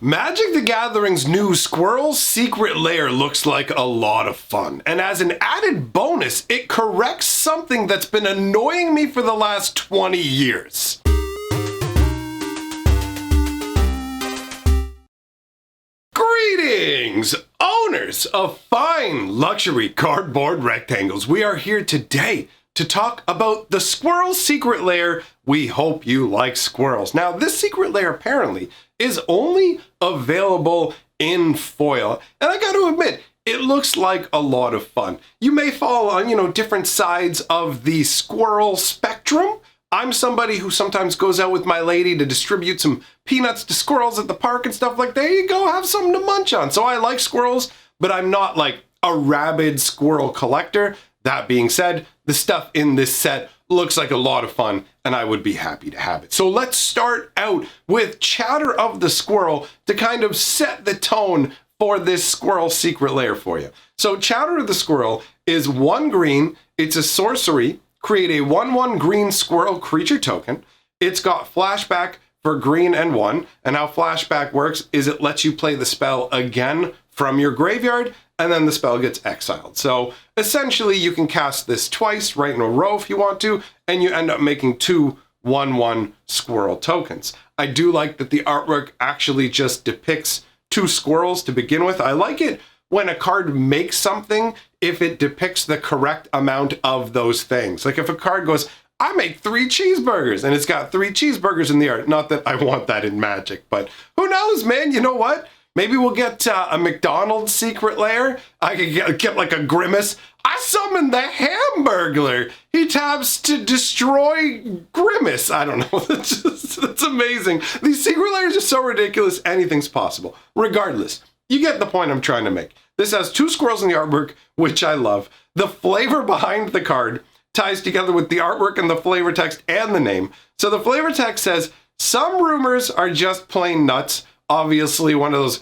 Magic the Gathering's new Squirrel's Secret Lair looks like a lot of fun, and as an added bonus, it corrects something that's been annoying me for the last 20 years. Greetings, owners of fine luxury cardboard rectangles. We are here today to talk about the Squirrel's Secret Lair. We hope you like squirrels. Now, this secret lair apparently is only available in foil, and I gotta admit, it looks like a lot of fun. You may fall on, different sides of the squirrel spectrum. I'm somebody who sometimes goes out with my lady to distribute some peanuts to squirrels at the park and stuff like, there you go, have something to munch on. So I like squirrels, but I'm not like a rabid squirrel collector. That being said, the stuff in this set looks like a lot of fun, and I would be happy to have it. So let's start out with Chatter of the Squirrel to kind of set the tone for this Squirrel Secret Lair for you. So Chatter of the Squirrel is 1 green, it's a sorcery, create a 1/1 green squirrel creature token. It's got flashback for green and 1, and how flashback works is it lets you play the spell again from your graveyard, and then the spell gets exiled. So essentially you can cast this twice right in a row if you want to, and you end up making 2 1/1 squirrel tokens. I do like that the artwork actually just depicts 2 squirrels to begin with. I like it when a card makes something if it depicts the correct amount of those things. Like if a card goes, I make 3 cheeseburgers, and it's got 3 cheeseburgers in the art. Not that I want that in Magic, but who knows, man? You know what? Maybe we'll get a McDonald's secret lair. I could get like a Grimace. I summoned the Hamburglar. He taps to destroy Grimace. I don't know. It's amazing. These secret lairs are so ridiculous. Anything's possible. Regardless, you get the point I'm trying to make. This has 2 squirrels in the artwork, which I love. The flavor behind the card ties together with the artwork and the flavor text and the name. So the flavor text says, some rumors are just plain nuts. Obviously one of those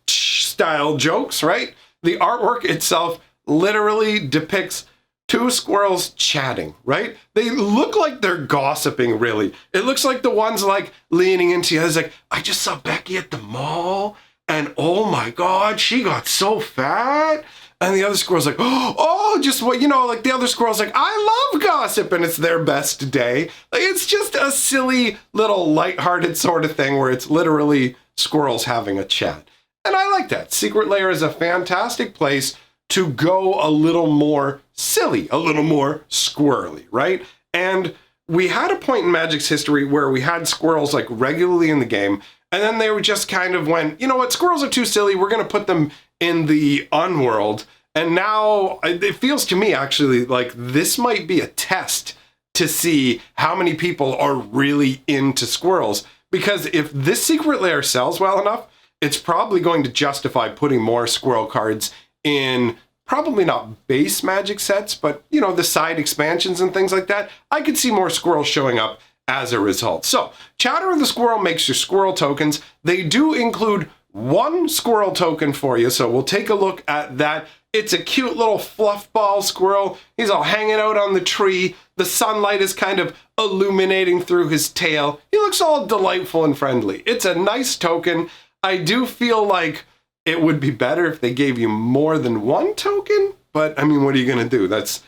style jokes, right? The artwork itself literally depicts 2 squirrels chatting, right? They look like they're gossiping, really. It looks like the ones like leaning into the others, like, I just saw Becky at the mall, and oh my God, she got so fat. And the other squirrel's like, oh, just what, like the other squirrel's like, I love gossip, and it's their best day. Like, it's just a silly little lighthearted sort of thing where it's literally squirrels having a chat. And I like that. Secret Lair is a fantastic place to go a little more silly, a little more squirrely, right? And we had a point in Magic's history where we had squirrels like regularly in the game, and then they were just kind of went, you know what, squirrels are too silly, we're going to put them in the unworld. And now it feels to me actually like this might be a test to see how many people are really into squirrels. Because if this secret lair sells well enough, it's probably going to justify putting more squirrel cards in, probably not base Magic sets, but the side expansions and things like that. I could see more squirrels showing up as a result. So Chatter of the Squirrel makes your squirrel tokens. They do include 1 squirrel token for you, so we'll take a look at that. It's a cute little fluff ball squirrel. He's all hanging out on the tree. The sunlight is kind of illuminating through his tail. He looks all delightful and friendly. It's a nice token. I do feel like it would be better if they gave you more than 1 token, but I mean, what are you gonna do? That's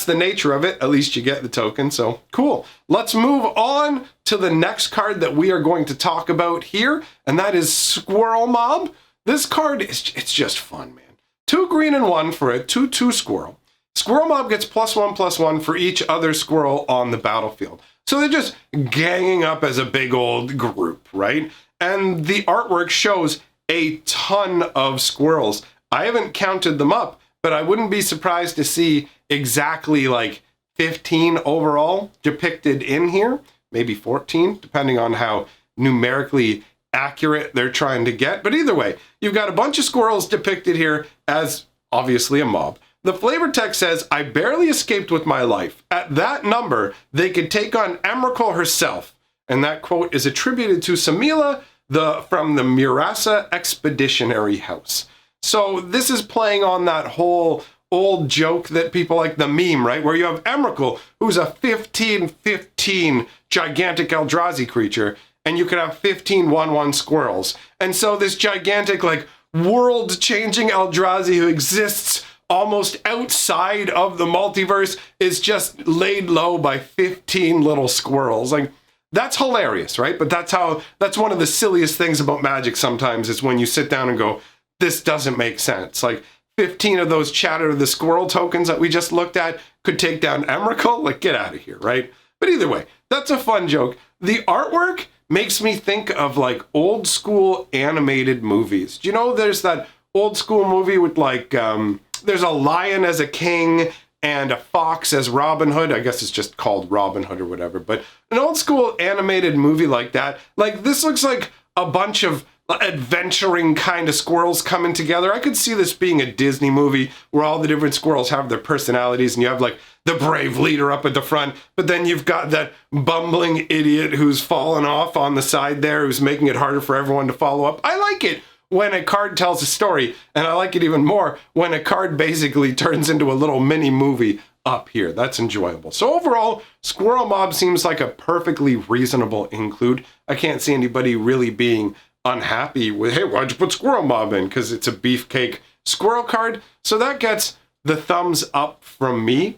the nature of it. At least you get the token, so cool. Let's move on to the next card that we are going to talk about here, and that is Squirrel Mob. This card it's just fun, man. 2 green and 1 for a 2/2 squirrel. Squirrel Mob gets +1/+1 for each other squirrel on the battlefield. So they're just ganging up as a big old group, right? And the artwork shows a ton of squirrels. I haven't counted them up, but I wouldn't be surprised to see exactly like 15 overall depicted in here, maybe 14, depending on how numerically accurate they're trying to get. But either way, you've got a bunch of squirrels depicted here as obviously a mob. The flavor text says, I barely escaped with my life. At that number, they could take on Emrakul herself. And that quote is attributed to Samila from the Murasa Expeditionary House. So this is playing on that whole old joke that people like, the meme, right? Where you have Emrakul, who's a 15/15 gigantic Eldrazi creature, and you could have 15 1/1 squirrels. And so this gigantic, like, world-changing Eldrazi who exists almost outside of the multiverse is just laid low by 15 little squirrels. Like, that's hilarious, right? But that's one of the silliest things about Magic sometimes, is when you sit down and go, this doesn't make sense. Like, 15 of those Chatter the Squirrel tokens that we just looked at could take down Emrakul? Like, get out of here, right? But either way, that's a fun joke. The artwork makes me think of, like, old school animated movies. Do you know there's that old school movie with, like, there's a lion as a king and a fox as Robin Hood? I guess it's just called Robin Hood or whatever. But an old school animated movie like that, like, this looks like a bunch of adventuring kind of squirrels coming together. I could see this being a Disney movie where all the different squirrels have their personalities, and you have, like, the brave leader up at the front, but then you've got that bumbling idiot who's fallen off on the side there, who's making it harder for everyone to follow up. I like it when a card tells a story, and I like it even more when a card basically turns into a little mini movie up here. That's enjoyable. So overall, Squirrel Mob seems like a perfectly reasonable include. I can't see anybody really being unhappy with, hey, why'd you put Squirrel Mob in? Because it's a beefcake squirrel card. So that gets the thumbs up from me.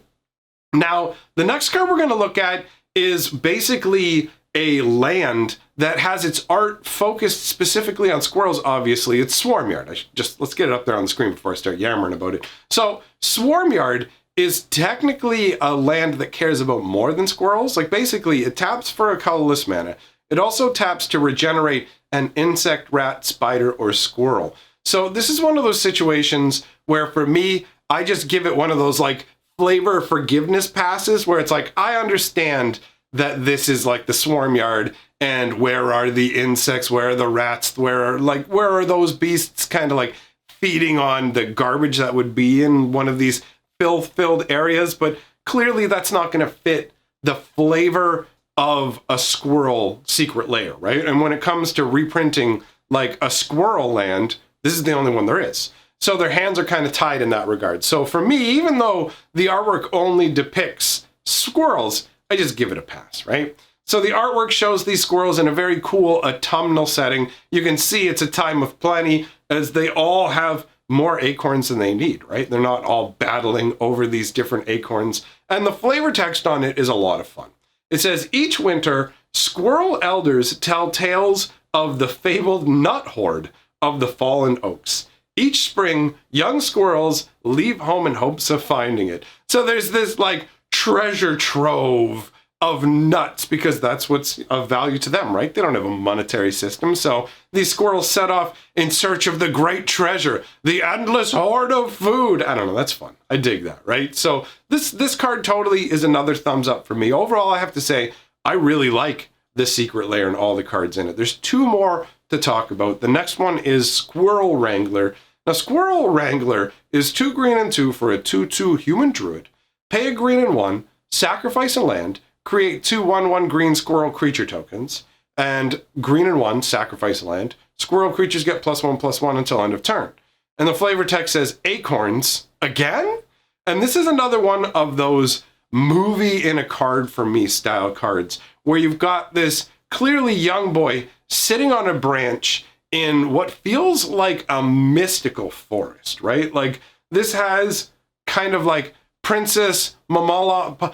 Now, the next card we're going to look at is basically a land that has its art focused specifically on squirrels, obviously. It's Swarmyard. Let's get it up there on the screen before I start yammering about it. So, Swarmyard is technically a land that cares about more than squirrels. Like, basically, it taps for a colorless mana. It also taps to regenerate an insect, rat, spider, or squirrel. So this is one of those situations where, for me, I just give it one of those, like, flavor forgiveness passes where it's like, I understand that this is like the Swarmyard, and where are the insects, where are the rats, where are those beasts kind of like feeding on the garbage that would be in one of these filth-filled areas, but clearly that's not going to fit the flavor of a squirrel secret lair, right? And when it comes to reprinting like a squirrel land, this is the only one there is. So their hands are kind of tied in that regard. So for me, even though the artwork only depicts squirrels, I just give it a pass, right? So the artwork shows these squirrels in a very cool autumnal setting. You can see it's a time of plenty, as they all have more acorns than they need, right? They're not all battling over these different acorns. And the flavor text on it is a lot of fun. It says, each winter, squirrel elders tell tales of the fabled nut hoard of the fallen oaks. Each spring, young squirrels leave home in hopes of finding it. So there's this like treasure trove of nuts, because that's what's of value to them, right? They don't have a monetary system. So these squirrels set off in search of the great treasure, the endless hoard of food. I don't know, that's fun. I dig that, right? So this card totally is another thumbs up for me. Overall, I have to say, I really like the secret lair and all the cards in it. There's two more to talk about. The next one is Squirrel Wrangler. Now, Squirrel Wrangler is 2 green and 2 for a 2/2 human druid. Pay a green and 1, sacrifice a land, create 2 1/1 green squirrel creature tokens, and green and 1, sacrifice a land. Squirrel creatures get +1/+1 until end of turn. And the flavor text says acorns again? And this is another one of those movie in a card for me style cards, where you've got this clearly young boy sitting on a branch in what feels like a mystical forest, right? Like, this has kind of like Princess Mononoke,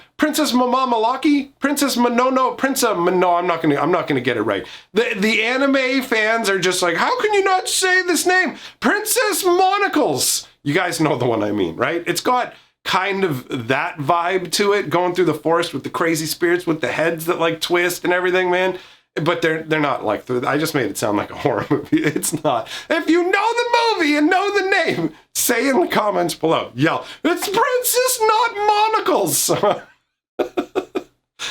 I'm not gonna get it right. The anime fans are just like, how can you not say this name? Princess Monocles. You guys know the one I mean, right? It's got kind of that vibe to it, going through the forest with the crazy spirits with the heads that like twist and everything, man. But they're not like, I just made it sound like a horror movie. It's not. If you know the movie and know the name, say in the comments below. Yell, it's Princess Not Monocles.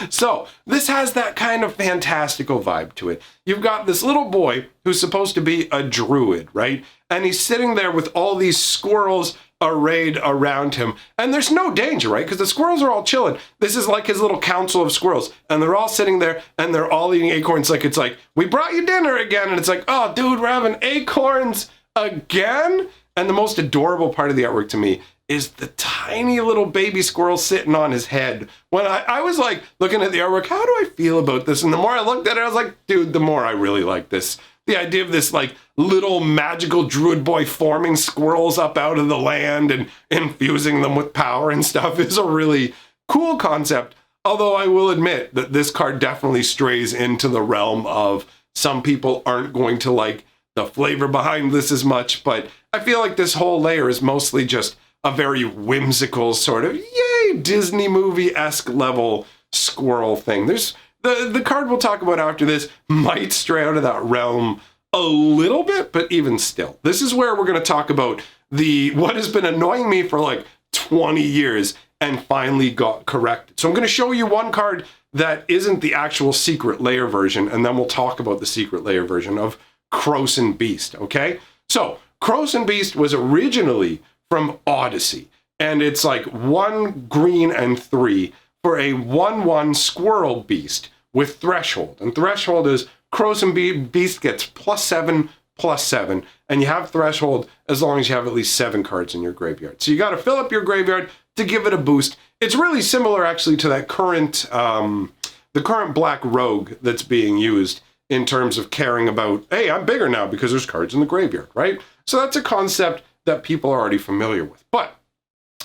So this has that kind of fantastical vibe to it. You've got this little boy who's supposed to be a druid, right? And he's sitting there with all these squirrels arrayed around him. And there's no danger, right? Because the squirrels are all chilling. This is like his little council of squirrels. And they're all sitting there and they're all eating acorns. Like, it's like, we brought you dinner again. And it's like, oh, dude, we're having acorns again? And the most adorable part of the artwork to me is the tiny little baby squirrel sitting on his head. When I was like looking at the artwork, how do I feel about this? And the more I looked at it, I was like, dude, the more I really like this. The idea of this like little magical druid boy forming squirrels up out of the land and infusing them with power and stuff is a really cool concept. Although I will admit that this card definitely strays into the realm of some people aren't going to like the flavor behind this as much, but I feel like this whole layer is mostly just a very whimsical sort of, yay, Disney movie-esque level squirrel thing. There's the card we'll talk about after this might stray out of that realm a little bit, but even still. This is where we're going to talk about what has been annoying me for like 20 years and finally got corrected. So I'm going to show you one card that isn't the actual secret layer version, and then we'll talk about the secret layer version of Krosan Beast, okay? So Krosan Beast was originally from Odyssey, and it's like 1 green and 3 for a 1/1 Squirrel Beast with Threshold. And Threshold is Krosan Beast gets +7/+7, and you have Threshold as long as you have at least 7 cards in your graveyard. So you got to fill up your graveyard to give it a boost. It's really similar actually to that current, the current Black Rogue that's being used in terms of caring about, hey, I'm bigger now because there's cards in the graveyard, right? So that's a concept that people are already familiar with. But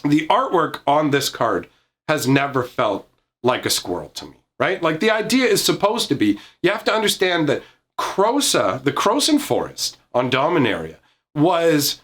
the artwork on this card has never felt like a squirrel to me, right? Like the idea is supposed to be, you have to understand that the Krosan Forest on Dominaria was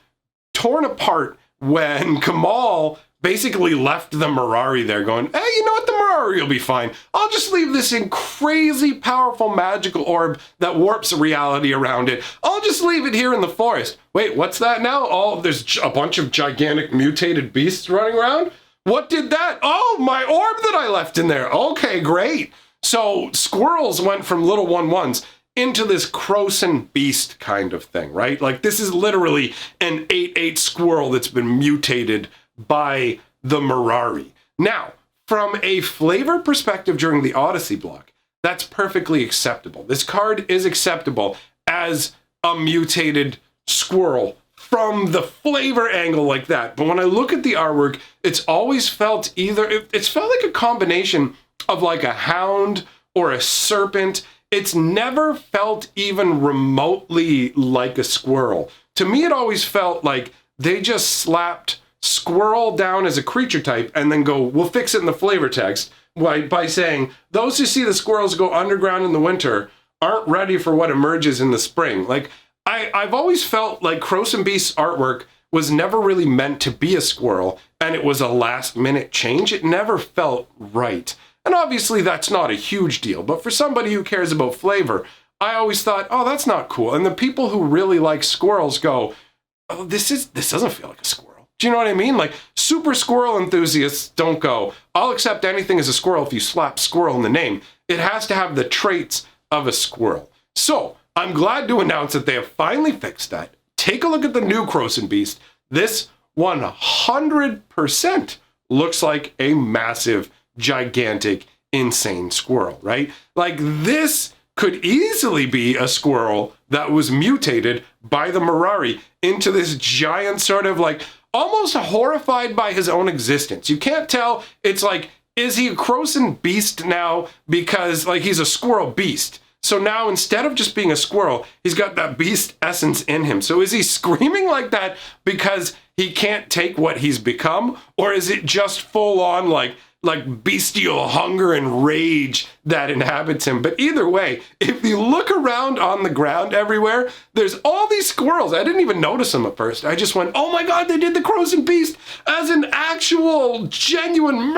torn apart when Kamal basically left the Mirari there going, hey, you know what, the Mirari will be fine. I'll just leave this in crazy powerful magical orb that warps reality around it. I'll just leave it here in the forest. Wait, what's that now? Oh, there's a bunch of gigantic mutated beasts running around? What did that? Oh, my orb that I left in there. Okay, great. So squirrels went from little 1/1s into this Krosan Beast kind of thing, right? Like this is literally an 8/8 squirrel that's been mutated by the Mirari. Now, from a flavor perspective during the Odyssey block, that's perfectly acceptable. This card is acceptable as a mutated squirrel from the flavor angle like that. But when I look at the artwork, it's always felt it's felt like a combination of like a hound or a serpent. It's never felt even remotely like a squirrel. To me, it always felt like they just slapped squirrel down as a creature type and then go, we'll fix it in the flavor text by saying, those who see the squirrels go underground in the winter aren't ready for what emerges in the spring. Like, I've always felt like Krosan Beast's artwork was never really meant to be a squirrel, and it was a last-minute change. It never felt right. And obviously that's not a huge deal, but for somebody who cares about flavor, I always thought, oh, that's not cool. And the people who really like squirrels go, oh, this doesn't feel like a squirrel. Do you know what I mean? Like, super squirrel enthusiasts don't go, I'll accept anything as a squirrel if you slap squirrel in the name. It has to have the traits of a squirrel. So, I'm glad to announce that they have finally fixed that. Take a look at the new Krosan Beast. This 100% looks like a massive, gigantic, insane squirrel, right? Like, this could easily be a squirrel that was mutated by the Mirari into this giant sort of like, almost horrified by his own existence. You can't tell. It's like, is he a Krosan Beast now because like he's a squirrel beast? So now instead of just being a squirrel, he's got that beast essence in him. So is he screaming like that because he can't take what he's become? Or is it just full on like bestial hunger and rage that inhabits him? But either way, if you look around on the ground everywhere, there's all these squirrels. I didn't even notice them at first. I just went, oh my God, they did the Krosan Beast as an actual, genuine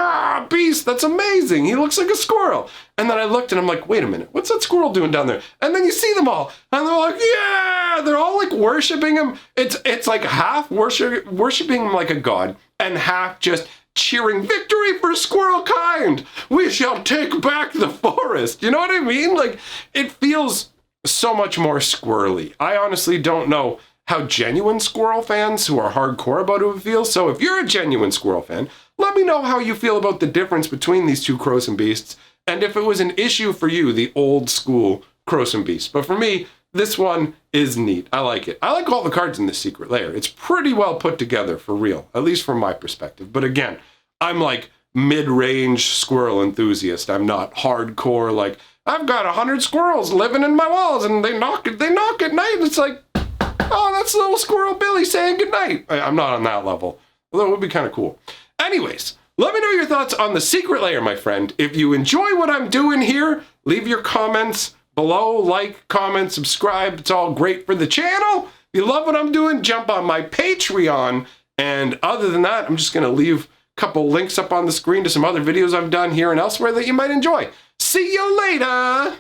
beast. That's amazing. He looks like a squirrel. And then I looked and I'm like, wait a minute, what's that squirrel doing down there? And then you see them all, and they're like, yeah, they're all like worshiping him. It's like half worshiping him like a god, and half just cheering victory for squirrel kind. We shall take back the forest. You know what I mean? Like, it feels so much more squirrely. I honestly don't know how genuine squirrel fans who are hardcore about it would feel. So if you're a genuine squirrel fan, let me know how you feel about the difference between these two Krosan Beasts, and if it was an issue for you, the old school Krosan Beast. But for me, this one is neat. I like it. I like all the cards in this secret lair. It's pretty well put together for real, at least from my perspective. But again, I'm like mid-range squirrel enthusiast. I'm not hardcore like, I've got 100 squirrels living in my walls and they knock at night. It's like, oh, that's little Squirrel Billy saying goodnight. I'm not on that level, although it would be kind of cool. Anyways, let me know your thoughts on the secret lair, my friend. If you enjoy what I'm doing here, leave your comments below, like, comment, subscribe. It's all great for the channel. If you love what I'm doing, jump on my Patreon. And other than that, I'm just going to leave a couple links up on the screen to some other videos I've done here and elsewhere that you might enjoy. See you later!